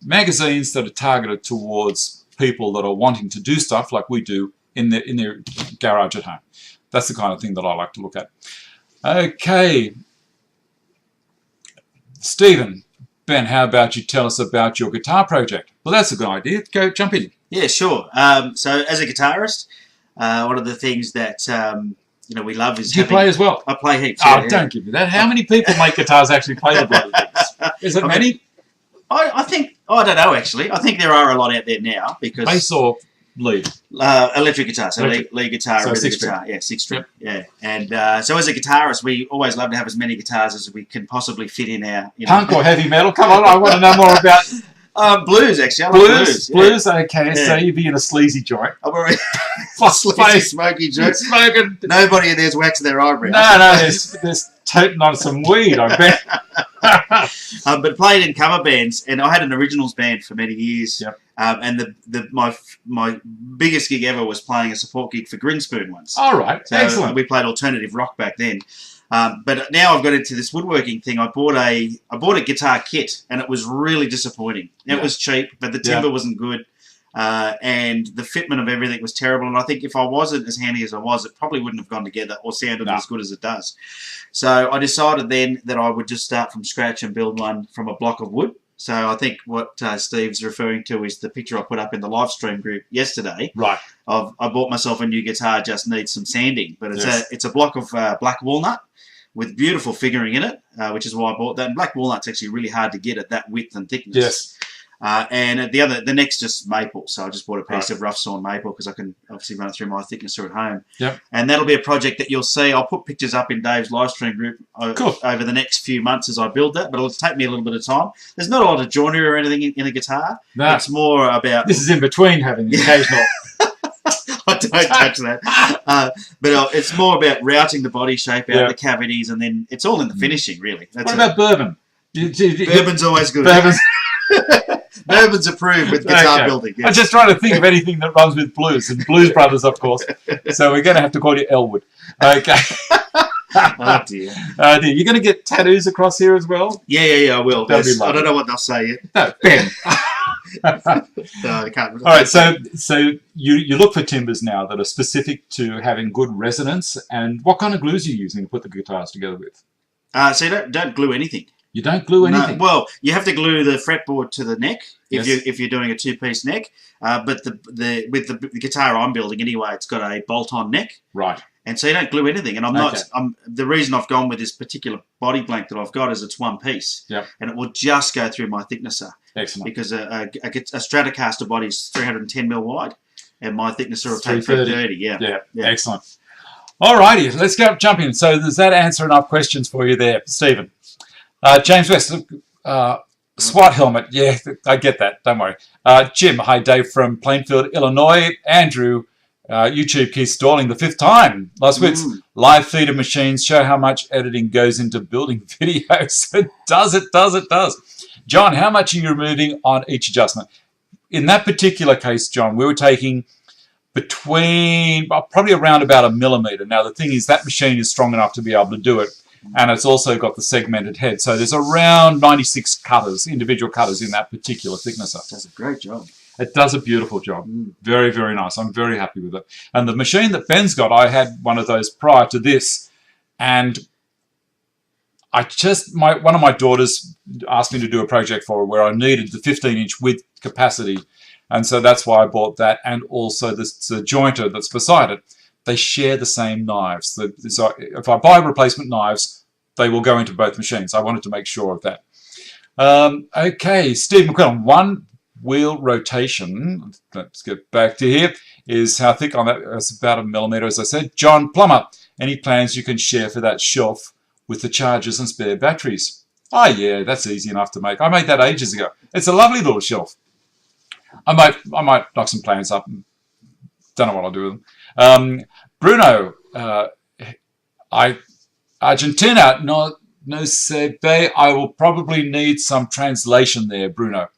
magazines that are targeted towards people that are wanting to do stuff like we do in their garage at home. That's the kind of thing that I like to look at. Okay. Stephen, Ben, how about you tell us about your guitar project? Well, that's a good idea. Jump in. Yeah, sure. So as a guitarist, one of the things that we love is Do you play as well? I play heaps. Oh, don't give me that. How many people make guitars actually play the bloody things? Is it many? I think, I don't know actually. I think there are a lot out there now because... Bass or lead? Electric guitar, so Electric. lead guitar, So rhythm six guitar. string. Yeah, 6-string. Yep. Yeah. And so as a guitarist, we always love to have as many guitars as we can possibly fit in our... Punk or heavy metal? Come on, I want to know more about... Blues, actually. I like Blues? blues, Okay. Yeah. So you'd be in a sleazy joint. I'm already... Sleazy, smoky joint. smoking. Nobody in there's waxing their eyebrows. No, there's toting on some weed, I bet. But played in cover bands, and I had an originals band for many years. Yep. And my biggest gig ever was playing a support gig for Grinspoon once. All right, So excellent. we played alternative rock back then. But now I've got into this woodworking thing. I bought a guitar kit, and it was really disappointing. It was cheap, but the timbre wasn't good. And the fitment of everything was terrible. And I think if I wasn't as handy as I was, it probably wouldn't have gone together or sounded as good as it does. So I decided then that I would just start from scratch and build one from a block of wood. So I think what Steve's referring to is the picture I put up in the live stream group yesterday. Right. I bought myself a new guitar, just needs some sanding. But it's a block of black walnut with beautiful figuring in it, which is why I bought that. And black walnut's actually really hard to get at that width and thickness. Yes. And the neck's just maple, so I just bought a piece of rough sawn maple because I can obviously run it through my thicknesser at home. Yep. And that'll be a project that you'll see. I'll put pictures up in Dave's live stream group over the next few months as I build that, but it'll take me a little bit of time. There's not a lot of joinery or anything in a guitar. No. It's more about... This is in between having the occasional... I don't touch that. But it's more about routing the body shape out of the cavities, and then it's all in the finishing, really. That's what about bourbon? Bourbon's always good. Bourbon's approved with guitar building. Yes. I'm just trying to think of anything that runs with blues, and Blues Brothers, of course. So we're going to have to call you Elwood. Okay. Oh, dear. You're going to get tattoos across here as well? Yeah, I will. That'd be lovely. I don't know what they'll say yet. No, Ben. No, they can't. All right, so you look for timbers now that are specific to having good resonance, and what kind of glues are you using to put the guitars together with? So you don't glue anything. You don't glue anything? No, well, you have to glue the fretboard to the neck if you're doing a two-piece neck. But with the guitar I'm building anyway, it's got a bolt-on neck. Right. And so you don't glue anything. And the reason I've gone with this particular body blank that I've got is it's one piece. Yep. And it will just go through my thicknesser. Excellent. Because a Stratocaster body is 310mm wide, and my thicknesser will take 330. Yeah. Excellent. All righty, let's jump in. So does that answer enough questions for you there, Stephen? James West, SWAT helmet. Yeah, I get that. Don't worry. Jim, hi, Dave from Plainfield, Illinois. Andrew, YouTube keeps stalling the 5th time. Last week's live feeder machines show how much editing goes into building videos. It does. John, how much are you removing on each adjustment? In that particular case, John, we were taking between probably around about 1 millimeter. Now, the thing is that machine is strong enough to be able to do it, and it's also got the segmented head. So there's around 96 cutters, individual cutters in that particular thicknesser. It does a great job. It does a beautiful job. Very, very nice. I'm very happy with it. And the machine that Ben's got, I had one of those prior to this, and one of my daughters asked me to do a project for her where I needed the 15-inch width capacity, and so that's why I bought that, and also the jointer that's beside it. They share the same knives. So if I buy replacement knives, they will go into both machines. I wanted to make sure of that. Okay, Steve McQuillan, one wheel rotation, let's get back to here, is how thick on that? It's about 1 millimeter, as I said. John Plummer, any plans you can share for that shelf with the chargers and spare batteries? Oh yeah, that's easy enough to make. I made that ages ago. It's a lovely little shelf. I might knock some plans up. Don't know what I'll do with them. Bruno, Argentina, no se ve. I will probably need some translation there, Bruno.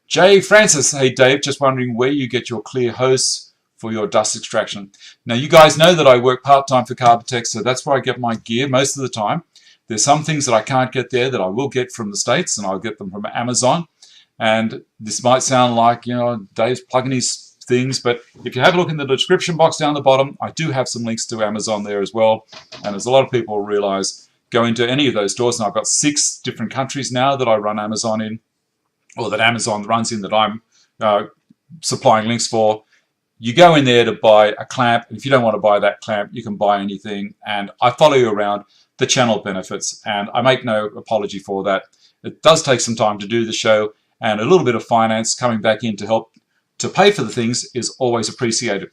Jay Francis, hey Dave, just wondering where you get your clear hose for your dust extraction. Now you guys know that I work part-time for Carbotech, so that's where I get my gear most of the time. There's some things that I can't get there that I will get from the States, and I'll get them from Amazon. And this might sound like, Dave's plugging his things, but if you have a look in the description box down the bottom, I do have some links to Amazon there as well. And as a lot of people realize, go into any of those stores, and I've got 6 different countries now that I run Amazon in, or that Amazon runs in, that I'm supplying links for. You go in there to buy a clamp. If you don't want to buy that clamp, you can buy anything. And I follow you around. The channel benefits, and I make no apology for that. It does take some time to do the show, and a little bit of finance coming back in to help to pay for the things is always appreciated.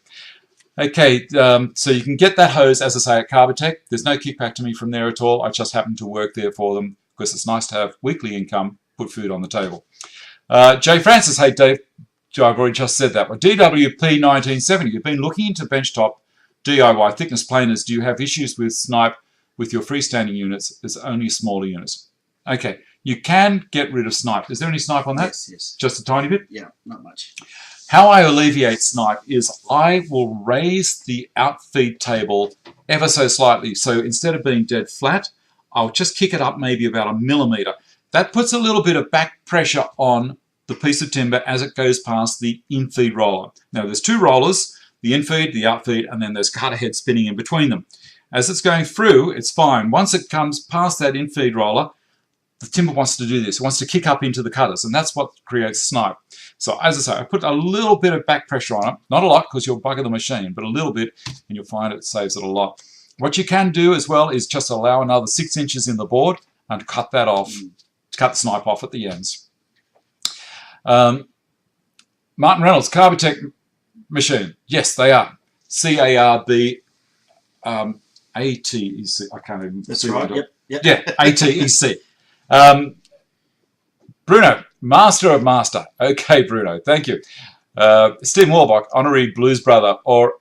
Okay, so you can get that hose, as I say, at Carbotech. There's no kickback to me from there at all. I just happen to work there for them because it's nice to have weekly income, put food on the table. Jay Francis, hey Dave, I've already just said that. Well, DWP 1970, you've been looking into benchtop DIY thickness planers. Do you have issues with snipe with your freestanding units? It's only smaller units. Okay, you can get rid of snipe. Is there any snipe on that? Yes, yes. Just a tiny bit? Yeah, not much. How I alleviate snipe is I will raise the outfeed table ever so slightly. So instead of being dead flat, I'll just kick it up maybe about 1 millimeter. That puts a little bit of back pressure on the piece of timber as it goes past the infeed roller. Now there's 2 rollers, the infeed, the outfeed, and then there's cutter head spinning in between them. As it's going through, it's fine. Once it comes past that infeed roller, the timber wants to do this. It wants to kick up into the cutters, and that's what creates snipe. So as I say, I put a little bit of back pressure on it. Not a lot, because you'll bugger the machine, but a little bit, and you'll find it saves it a lot. What you can do as well is just allow another 6 inches in the board and cut that off, cut the snipe off at the ends. Martin Reynolds, Carbotech machine. Yes, they are. C-A-R-B A-T-E-C. I can't even That's see right. what Yep. Yeah, A-T-E-C. Bruno, master of master. Okay, Bruno, thank you. Steve Warbach, honorary blues brother, or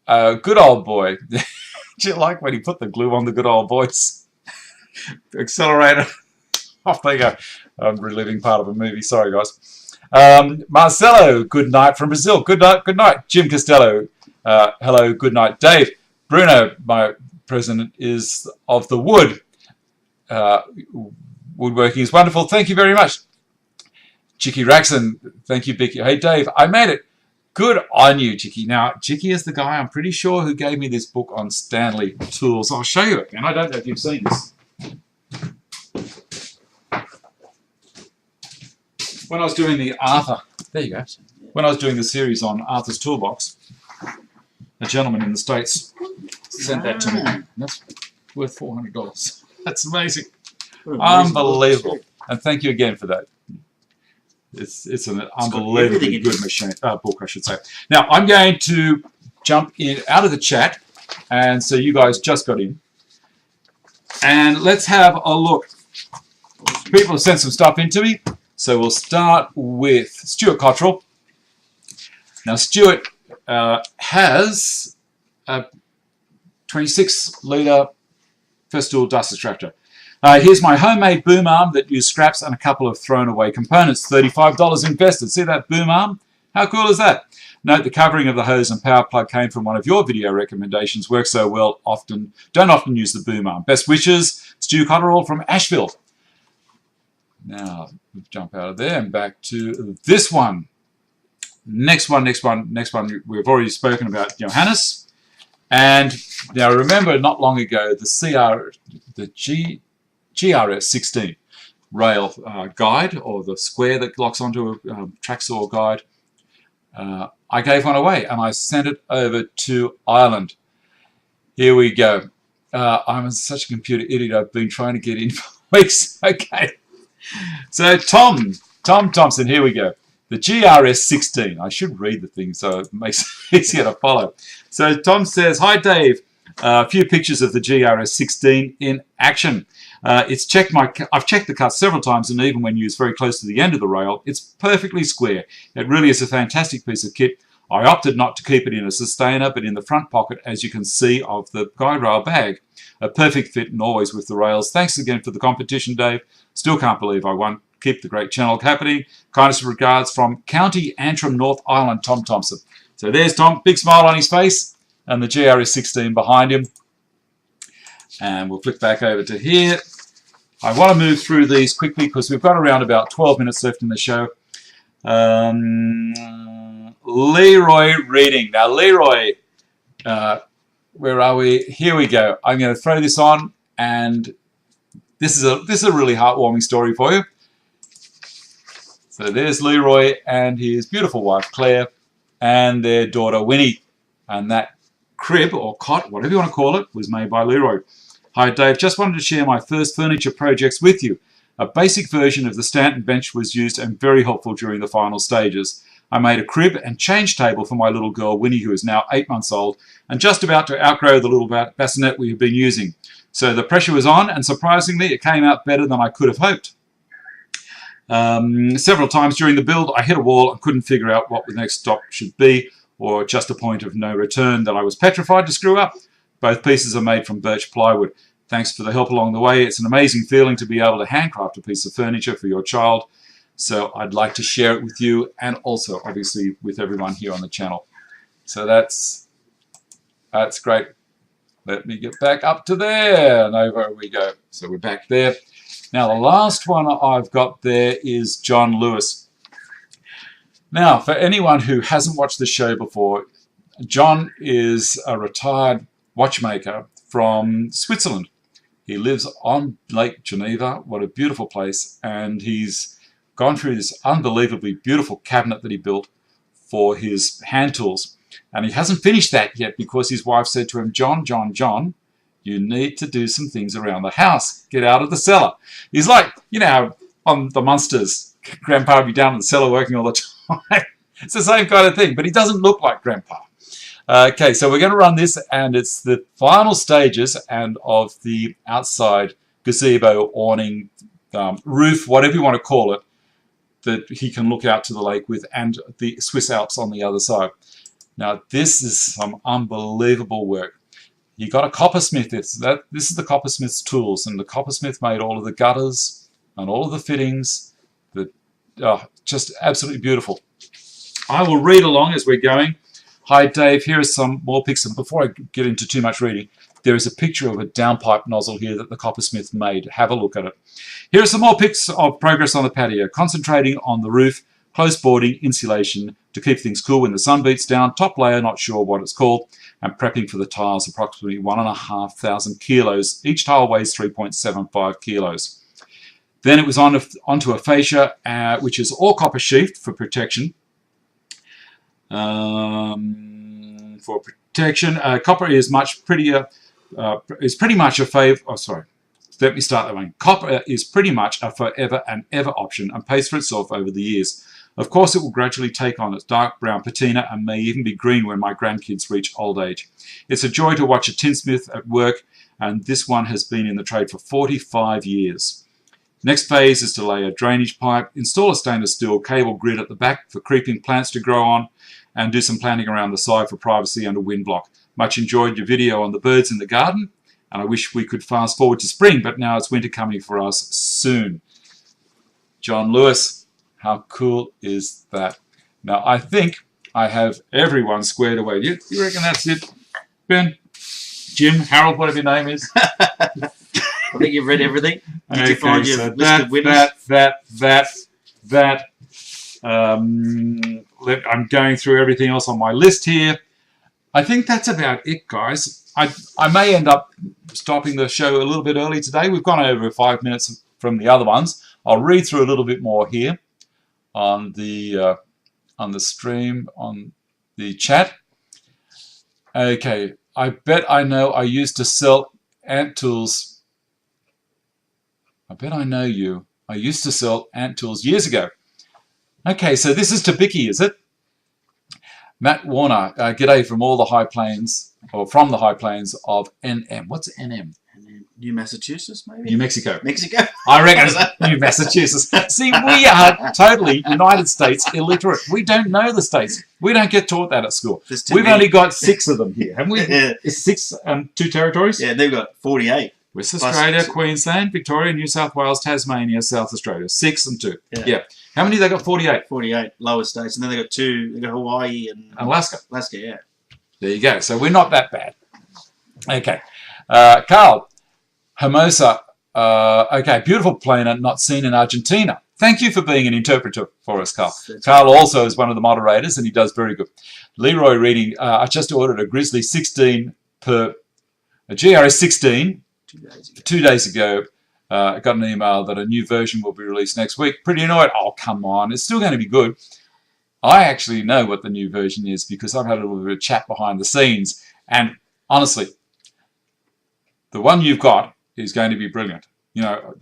good old boy. Do you like when he put the glue on the good old boys? Accelerator. Off they go. I'm reliving part of a movie. Sorry, guys. Marcelo, good night from Brazil. Good night, good night. Jim Costello, hello, good night. Dave, Bruno, my president, is of the wood. Woodworking is wonderful. Thank you very much. Chicky Raxon, thank you, Bicky. Hey, Dave, I made it. Good on you, Chicky. Now, Chicky is the guy, I'm pretty sure, who gave me this book on Stanley tools. I'll show you it, and I don't know if you've seen this. When I was doing the Arthur, there you go. When I was doing the series on Arthur's Toolbox, a gentleman in the States sent that to me. And that's worth $400. That's amazing. Unbelievable. And thank you again for that. It's an unbelievably good machine, book, I should say. Now, I'm going to jump in out of the chat, and so you guys just got in. And let's have a look. People have sent some stuff in to me. So we'll start with Stuart Cottrell. Now, Stuart has a 26-litre Festool dust extractor. Here's my homemade boom arm that used scraps and a couple of thrown away components. $35 invested. See that boom arm? How cool is that? Note the covering of the hose and power plug came from one of your video recommendations. Works so well, don't often use the boom arm. Best wishes, Stu Cotterell from Asheville. Now, we'll jump out of there and back to this one. Next one. We've already spoken about Johannes. And now remember, not long ago, the GRS 16 rail guide, or the square that locks onto a track saw guide. I gave one away and I sent it over to Ireland. Here we go. I'm such a computer idiot. I've been trying to get in for weeks. Okay. So Tom Thompson, here we go. The GRS 16. I should read the thing so it makes it easier to follow. So Tom says, hi Dave. A few pictures of the GRS 16 in action. I've checked the cut several times, and even when used very close to the end of the rail, it's perfectly square. It really is a fantastic piece of kit. I opted not to keep it in a sustainer, but in the front pocket, as you can see, of the guide rail bag. A perfect fit and always with the rails. Thanks again for the competition, Dave. Still can't believe I won. Keep the great channel happening. Kindest regards from County Antrim, North Island, Tom Thompson. So there's Tom, big smile on his face, and the GRS 16 behind him. And we'll flick back over to here. I want to move through these quickly because we've got around about 12 minutes left in the show. Leroy Reading. Now, Leroy, where are we? Here we go. I'm going to throw this on, and this is a really heartwarming story for you. So there's Leroy and his beautiful wife, Claire, and their daughter Winnie. And that crib or cot, whatever you want to call it, was made by Leroy. Hi Dave, just wanted to share my first furniture projects with you. A basic version of the Stanton bench was used and very helpful during the final stages. I made a crib and change table for my little girl Winnie, who is now 8 months old and just about to outgrow the little bassinet we have been using. So the pressure was on, and surprisingly it came out better than I could have hoped. Several times during the build I hit a wall and couldn't figure out what the next stop should be, or just a point of no return that I was petrified to screw up. Both pieces are made from birch plywood. Thanks for the help along the way. It's an amazing feeling to be able to handcraft a piece of furniture for your child. So I'd like to share it with you and also obviously with everyone here on the channel. So that's great. Let me get back up to there, and over we go. So we're back there. Now the last one I've got there is John Lewis. Now for anyone who hasn't watched the show before, John is a retired watchmaker from Switzerland. He lives on Lake Geneva. What a beautiful place. And he's gone through this unbelievably beautiful cabinet that he built for his hand tools. And he hasn't finished that yet because his wife said to him, John, you need to do some things around the house. Get out of the cellar. He's like, you know, on the Munsters, Grandpa would be down in the cellar working all the time. It's the same kind of thing, but he doesn't look like Grandpa. Okay, so we're going to run this, and it's the final stages and of the outside gazebo, awning, roof, whatever you want to call it, that he can look out to the lake with, and the Swiss Alps on the other side. Now, this is some unbelievable work. You got a coppersmith. This is the coppersmith's tools, and the coppersmith made all of the gutters and all of the fittings. Just absolutely beautiful. I will read along as we're going. Hi Dave, here are some more pictures. Before I get into too much reading, there is a picture of a downpipe nozzle here that the coppersmith made. Have a look at it. Here are some more pics of progress on the patio, concentrating on the roof, close boarding, insulation to keep things cool when the sun beats down, top layer, not sure what it's called, and prepping for the tiles, approximately 1,500 kilos. Each tile weighs 3.75 kilos. Then it was onto a fascia, which is all copper sheathed for protection. Copper is much prettier. Is pretty much a favor. Oh, sorry. Let me start that one. Copper is pretty much a forever and ever option and pays for itself over the years. Of course, it will gradually take on its dark brown patina and may even be green when my grandkids reach old age. It's a joy to watch a tinsmith at work, and this one has been in the trade for 45 years. Next phase is to lay a drainage pipe, install a stainless steel cable grid at the back for creeping plants to grow on, and do some planting around the side for privacy and a wind block. Much enjoyed your video on the birds in the garden, and I wish we could fast forward to spring, but now it's winter coming for us soon. John Lewis, how cool is that? Now, I think I have everyone squared away. Do you reckon that's it, Ben? Jim, Harold, whatever your name is? I think you've read everything. Did you find your list of winners? I'm going through everything else on my list here. I think that's about it, guys. I may end up stopping the show a little bit early today. We've gone over 5 minutes from the other ones. I'll read through a little bit more here on the stream, on the chat. Okay, I bet I know I used to sell ant tools. I bet I know you. I used to sell ant tools years ago. Okay, so this is to Vicky, is it? Matt Warner, g'day from all the high plains, or from the high plains of NM. What's NM? New Massachusetts, maybe? New Mexico. Mexico? I reckon it's New Massachusetts. See, we are totally United States illiterate. We don't know the states. We don't get taught that at school. We've only got 6 of them here, haven't we? Yeah. It's 6 2 territories? Yeah, they've got 48. West Australia, Queensland, Victoria, New South Wales, Tasmania, South Australia. 6 and 2. Yeah. How many they got? 48. 48 lower states, and then they got 2. They got Hawaii and Alaska. Alaska, yeah. There you go. So we're not that bad. Okay, Carl Hermosa. Okay, beautiful planet not seen in Argentina. Thank you for being an interpreter for us, Carl. Carl also is one of the moderators, and he does very good. Leroy reading. I just ordered a Grizzly 16 a GRS 16. 2 days ago. I got an email that a new version will be released next week. Pretty annoyed. Oh, come on. It's still going to be good. I actually know what the new version is because I've had a little bit of chat behind the scenes. And honestly, the one you've got is going to be brilliant. You know,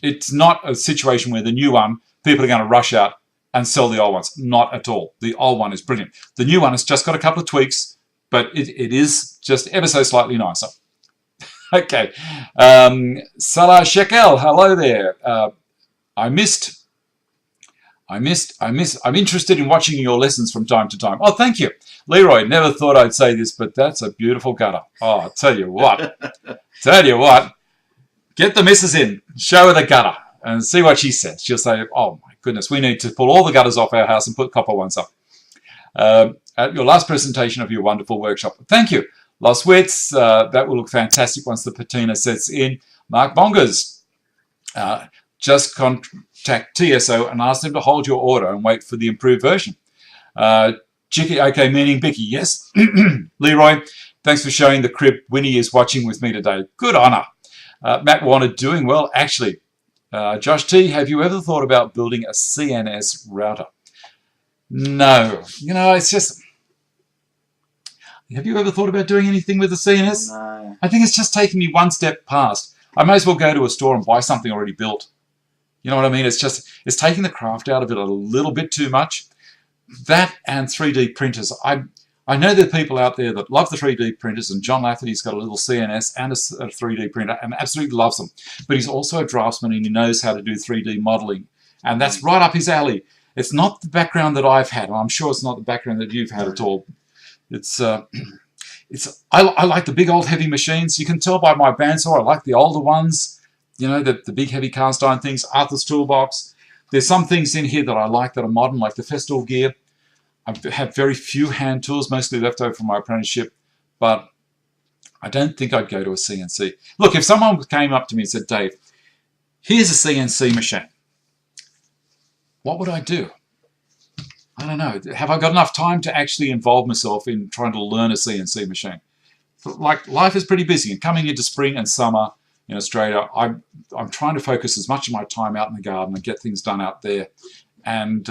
it's not a situation where the new one, people are going to rush out and sell the old ones. Not at all. The old one is brilliant. The new one has just got a couple of tweaks, but it is just ever so slightly nicer. Okay. Salah Shekel, hello there. I'm interested in watching your lessons from time to time. Oh, thank you. Leroy, never thought I'd say this, but that's a beautiful gutter. Oh, I'll tell you what. Get the missus in, show her the gutter, and see what she says. She'll say, oh my goodness, we need to pull all the gutters off our house and put copper ones up. At your last presentation of your wonderful workshop. Thank you. Lost Wits, that will look fantastic once the patina sets in. Mark Bongers, just contact TSO and ask them to hold your order and wait for the improved version. Chicky, okay, meaning Bicky, yes. Leroy, thanks for showing the crib. Winnie is watching with me today. Good honor. Matt Warner, doing well, actually. Josh T, have you ever thought about building a CNS router? No. You know, it's just... Have you ever thought about doing anything with the CNS? No. I think it's just taking me one step past. I may as well go to a store and buy something already built. You know what I mean? It's taking the craft out of it a little bit too much. That and 3D printers. I know there are people out there that love the 3D printers, and John Lafferty's got a little CNS and a 3D printer and absolutely loves them. But he's also a draftsman and he knows how to do 3D modeling. And that's right up his alley. It's not the background that I've had, and I'm sure it's not the background that you've had at all. I like the big old heavy machines. You can tell by my bandsaw I like the older ones, you know, the big heavy cast iron things, Arthur's Toolbox. There's some things in here that I like that are modern, like the Festool gear. I have very few hand tools, mostly left over from my apprenticeship, but I don't think I'd go to a CNC. Look, if someone came up to me and said, Dave, here's a CNC machine, what would I do? I don't know. Have I got enough time to actually involve myself in trying to learn a CNC machine? Like, life is pretty busy, and coming into spring and summer in Australia, I'm trying to focus as much of my time out in the garden and get things done out there, and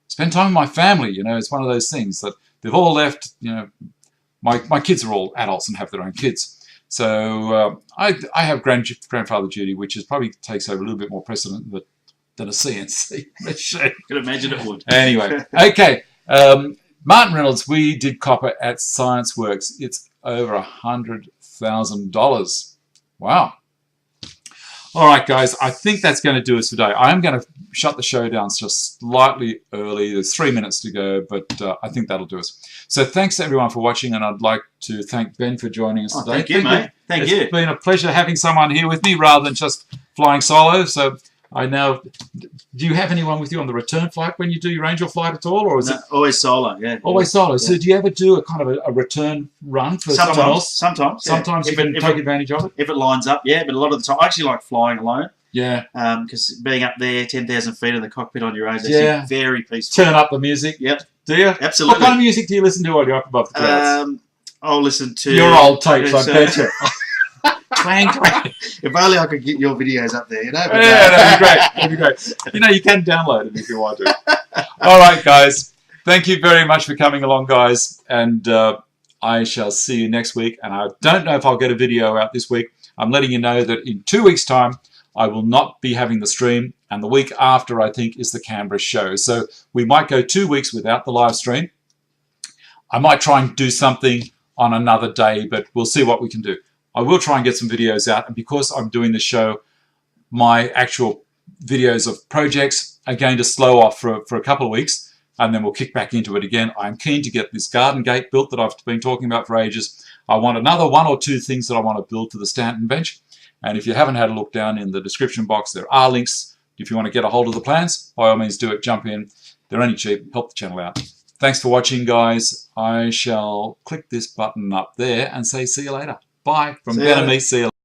spend time with my family. You know, it's one of those things that they've all left. You know, my kids are all adults and have their own kids, so I have grandfather duty, which probably takes over a little bit more precedent than a CNC machine. I could imagine it would. Anyway, okay. Martin Reynolds, we did copper at Science Works. It's over $100,000. Wow. All right, guys, I think that's going to do us today. I am going to shut the show down just slightly early. There's 3 minutes to go, but I think that'll do us. So thanks, everyone, for watching, and I'd like to thank Ben for joining us today. Thank you, mate. Thank you. It's been a pleasure having someone here with me rather than just flying solo. So I now... Do you have anyone with you on the return flight when you do your Angel flight at all, or is it always solo? Yeah, always solo. Yeah. So do you ever do a kind of a return run for someone else? Sometimes. Yeah. Sometimes you can take advantage of it. If it lines up, yeah. But a lot of the time, I actually like flying alone. Yeah. Because being up there, 10,000 feet in the cockpit on your own is actually very peaceful. Turn up the music. Yep. Do you? Absolutely. What kind of music do you listen to while you're up above the clouds? I'll listen to your old tapes, I bet you. Clang, clang. If only I could get your videos up there, you know. But, yeah, that'd be great. That'd be great. You know, you can download them if you want to. All right, guys. Thank you very much for coming along, guys. And I shall see you next week. And I don't know if I'll get a video out this week. I'm letting you know that in 2 weeks' time, I will not be having the stream. And the week after, I think, is the Canberra show. So we might go 2 weeks without the live stream. I might try and do something on another day, but we'll see what we can do. I will try and get some videos out, and because I'm doing the show, my actual videos of projects are going to slow off for a couple of weeks, and then we'll kick back into it again. I'm keen to get this garden gate built that I've been talking about for ages. I want another 1 or 2 things that I want to build for the Stanton bench, and if you haven't had a look down in the description box, there are links. If you want to get a hold of the plans, by all means do it, jump in. They're only cheap, help the channel out. Thanks for watching, guys. I shall click this button up there and say see you later. Bye from Ben and me. See you later.